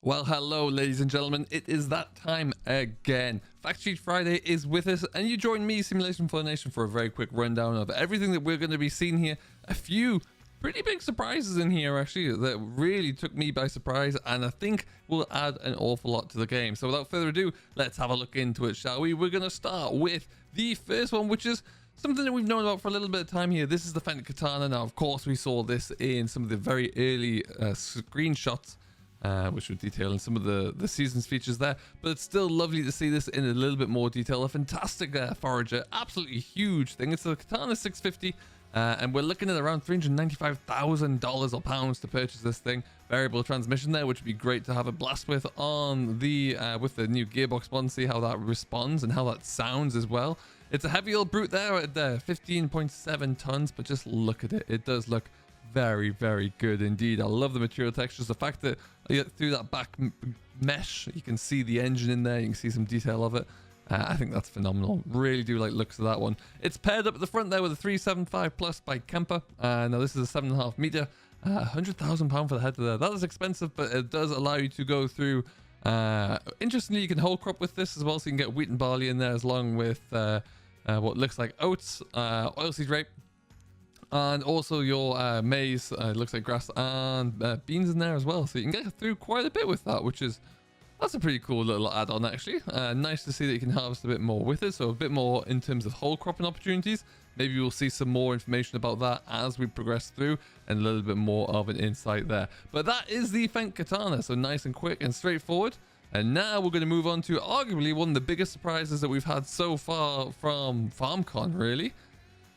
Well, hello, ladies and gentlemen. It is that time again. Fact Sheet Friday is with us, and you join me, Simulation for the Nation, for a very quick rundown of everything that we're going to be seeing here. A few pretty big surprises in here, actually, that really took me by surprise, and I think will add an awful lot to the game. So without further ado, let's have a look into it, shall we? We're going to start with the first one, which is something that we've known about for a little bit of time here. This is the Phantek Katana. Now, of course, we saw this in some of the very early screenshots, which would detail in some of the season's features there, but it's still lovely to see this in a little bit more detail. A fantastic forager, absolutely huge thing. It's a Katana 650, and we're looking at around $395,000 or pounds to purchase this thing. Variable transmission there, which would be great to have a blast with on the with the new gearbox one, see how that responds and how that sounds as well. It's a heavy old brute there at 15.7 tons, but just look at it. It does look very, very good indeed. I love the material textures. The fact that through that back mesh, you can see the engine in there. You can see some detail of it. I think that's phenomenal. Really do like looks of that one. It's paired up at the front there with a 375 plus by Kemper. Now this is a 7.5 meter, £100,000 for the head there. That is expensive, but it does allow you to go through. Interestingly, you can whole crop with this as well, so you can get wheat and barley in there, as long with what looks like oats, oilseed rape, and also your maize, looks like grass, and beans in there as well. So you can get through quite a bit with that, that's a pretty cool little add-on actually. Nice to see that you can harvest a bit more with it, so a bit more in terms of whole cropping opportunities. Maybe we'll see some more information about that as we progress through, and a little bit more of an insight there. But that is the Phantek Katana, so nice and quick and straightforward. And now we're going to move on to arguably one of the biggest surprises that we've had so far from FarmCon, really.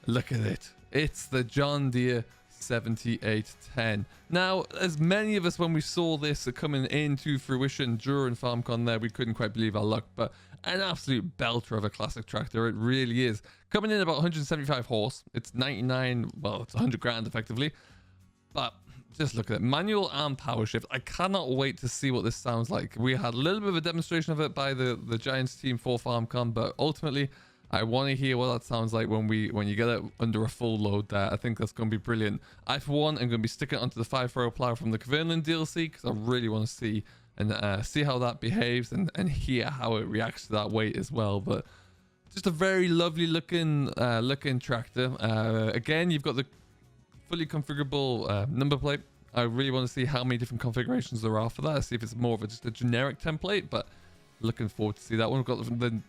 Look at it. It's the John Deere 7810. Now, as many of us, when we saw this coming into fruition during FarmCon there, we couldn't quite believe our luck, but an absolute belter of a classic tractor. It really is. Coming in about 175 horse. It's 99, well, it's 100 grand effectively. But just look at it. Manual and power shift. I cannot wait to see what this sounds like. We had a little bit of a demonstration of it by the Giants team for FarmCon, but ultimately, I want to hear what that sounds like when you get it under a full load there. I think that's going to be brilliant. I, for one, am going to be sticking it onto the 5-furrow plow from the Kverneland DLC, because I really want to see how that behaves and hear how it reacts to that weight as well. But just a very lovely looking tractor. Again, you've got the fully configurable number plate. I really want to see how many different configurations there are for that. See if it's more of just a generic template, but looking forward to see that one. We've got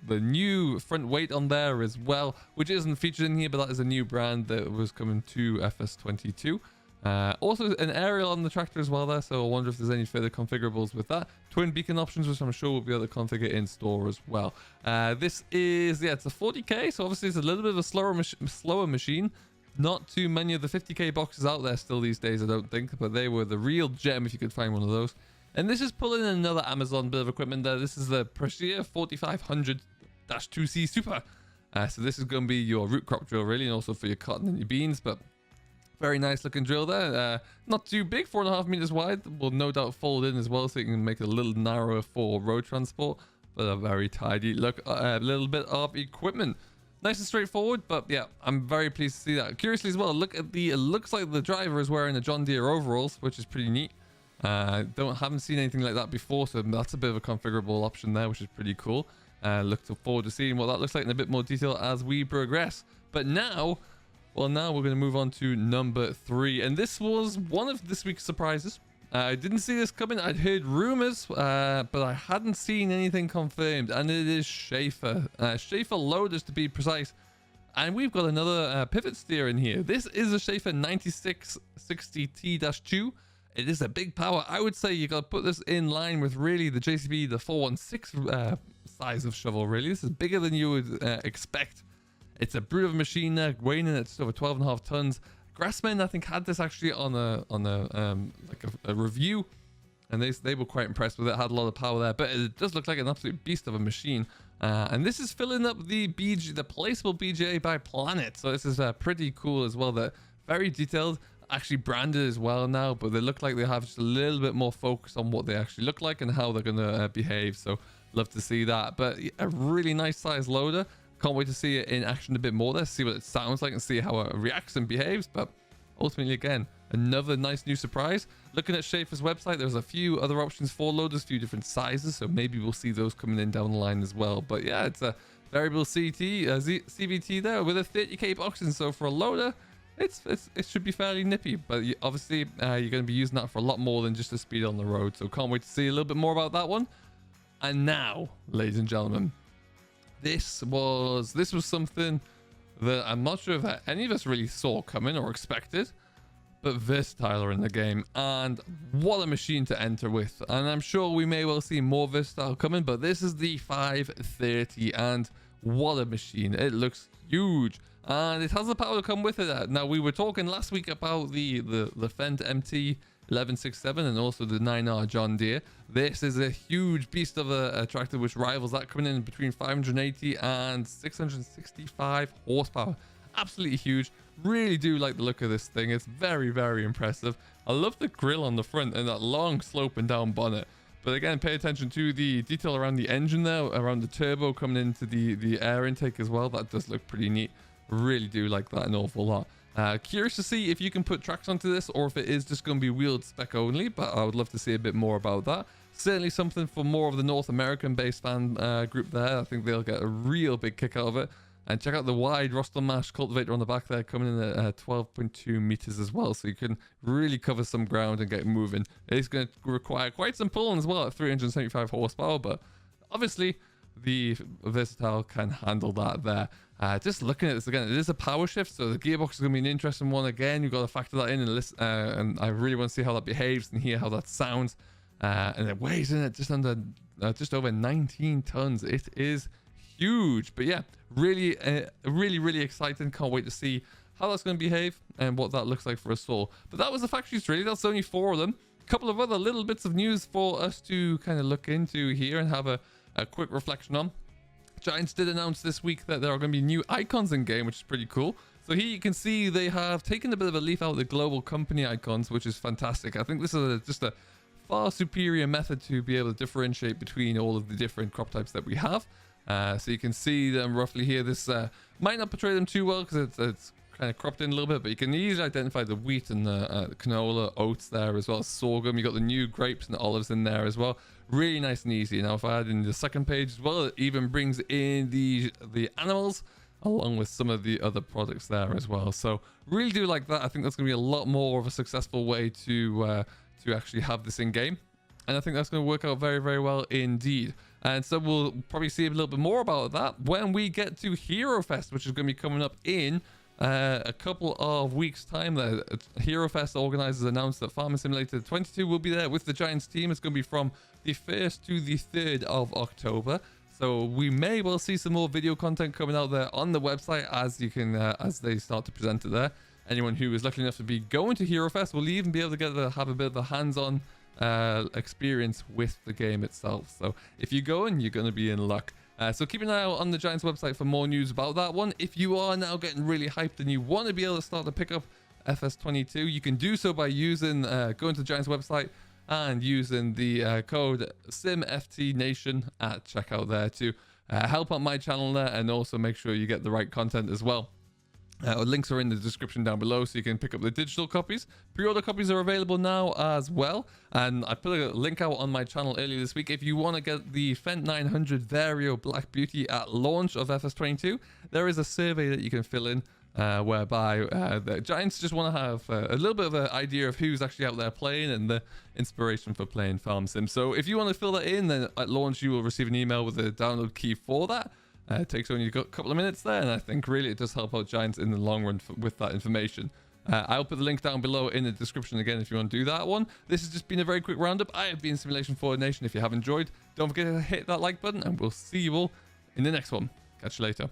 the new front weight on there as well, which isn't featured in here, but that is a new brand that was coming to FS22. Also an aerial on the tractor as well there, so I wonder if there's any further configurables with that. Twin beacon options, which I'm sure we'll be able to configure in store as well. This is, it's a 40k, so obviously it's a little bit of a slower machine. Not too many of the 50k boxes out there still these days, I don't think, but they were the real gem if you could find one of those. And this is pulling in another Amazon bit of equipment there. This is the Corsair 4500-2C Super. So this is going to be your root crop drill, really, and also for your cotton and your beans. But very nice looking drill there. Not too big, 4.5 meters wide. Will no doubt fold in as well, so you can make it a little narrower for road transport. But a very tidy look, a little bit of equipment. Nice and straightforward, but yeah, I'm very pleased to see that. Curiously as well, look at it looks like the driver is wearing a John Deere overalls, which is pretty neat. Haven't seen anything like that before, so that's a bit of a configurable option there, which is pretty cool. Look forward to seeing what that looks like in a bit more detail as we progress. But now we're going to move on to number 3, and this was one of this week's surprises. I didn't see this coming. I'd heard rumors, but I hadn't seen anything confirmed, and it is Shaffer. Shaffer loaders to be precise. And we've got another pivot steer in here. This is a Shaffer 9660T-2. It is a big power. I would say you got to put this in line with really the JCB, the 416 size of shovel, really. This is bigger than you would expect. It's a brute of a machine there, weighing in at just over 12.5 tons. Grassmen, I think, had this actually on a review, and they were quite impressed with it. Had a lot of power there, but it does look like an absolute beast of a machine. And this is filling up the placeable BGA by Planet. So this is pretty cool as well. They're very detailed. Actually branded as well now, but they look like they have just a little bit more focus on what they actually look like and how they're going to behave. So love to see that. But a really nice size loader. Can't wait to see it in action a bit more there, see what it sounds like and see how it reacts and behaves. But ultimately, again, another nice new surprise. Looking at Shaffer's website, there's a few other options for loaders, a few different sizes, so maybe we'll see those coming in down the line as well. But yeah, it's a variable CVT there with a 30k boxing, so for a loader, it should be fairly nippy. But obviously, you're going to be using that for a lot more than just the speed on the road, so can't wait to see a little bit more about that one. And now, ladies and gentlemen, this was something that I'm not sure if any of us really saw coming or expected, but Versatile are in the game, and what a machine to enter with. And I'm sure we may well see more Versatile coming, but this is the 530, and what a machine. It looks huge, and it has the power to come with it. Now, we were talking last week about the Fendt MT 1167 and also the 9R John Deere. This is a huge beast of a tractor which rivals that, coming in between 580 and 665 horsepower. Absolutely huge. Really do like the look of this thing. It's very, very impressive. I love the grille on the front and that long sloping down bonnet. But again, pay attention to the detail around the engine there, around the turbo coming into the air intake as well. That does look pretty neat. Really do like that an awful lot. Curious to see if you can put tracks onto this or if it is just going to be wheeled spec only, but I would love to see a bit more about that. Certainly something for more of the North American based fan group there. I think they'll get a real big kick out of it. And check out the wide Rostel Mash cultivator on the back there, coming in at 12.2 meters as well, so you can really cover some ground and get moving. It's going to require quite some pulling as well at 375 horsepower, but obviously the Versatile can handle that there. Just looking at this again, it is a power shift, so the gearbox is going to be an interesting one again. You've got to factor that in and listen, and I really want to see how that behaves and hear how that sounds. And it weighs in at just over 19 tons. It is huge. But yeah, really exciting. Can't wait to see how that's going to behave and what that looks like for us all. But that was the factories really. That's only 4 of them. A couple of other little bits of news for us to kind of look into here and have a quick reflection on. Giants did announce this week that there are going to be new icons in game, which is pretty cool. So here you can see they have taken a bit of a leaf out of the global company icons, which is fantastic. I think this is just a far superior method to be able to differentiate between all of the different crop types that we have. So you can see them roughly here. This might not portray them too well because it's kind of cropped in a little bit, but you can easily identify the wheat and the canola, oats there, as well as sorghum. You got the new grapes and olives in there as well. Really nice and easy. Now if I add in the second page as well, it even brings in the animals along with some of the other products there as well. So really do like that. I think that's going to be a lot more of a successful way to actually have this in game, and I think that's going to work out very, very well indeed. And so we'll probably see a little bit more about that when we get to Hero Fest, which is going to be coming up in a couple of weeks time there. Hero Fest organizers announced that Farming Simulator 22 will be there with the Giants team. It's going to be from the 1st to the 3rd of October. So we may well see some more video content coming out there on the website as they start to present it there. Anyone who is lucky enough to be going to Hero Fest will even be able to have a bit of a hands-on experience with the game itself. So if you're going, you're going to be in luck. So keep an eye out on the Giants website for more news about that one. If you are now getting really hyped and you want to be able to start to pick up FS22, you can do so by using going to the Giants website and using the code SIMFTNation at checkout there to help out my channel there, and also make sure you get the right content as well. Links are in the description down below, so you can pick up the digital copies. Pre-order copies are available now as well, and I put a link out on my channel earlier this week. If you want to get the Fendt 900 Vario Black Beauty at launch of FS22, there is a survey that you can fill in whereby the Giants just want to have a little bit of an idea of who's actually out there playing and the inspiration for playing Farm Sim. So if you want to fill that in, then at launch you will receive an email with a download key for that. It takes only a couple of minutes there, and I think really it does help out Giants in the long run with that information. I'll put the link down below in the description again if you want to do that one. This has just been a very quick roundup. I have been Simulation Forward Nation. If you have enjoyed, don't forget to hit that like button, and we'll see you all in the next one. Catch you later.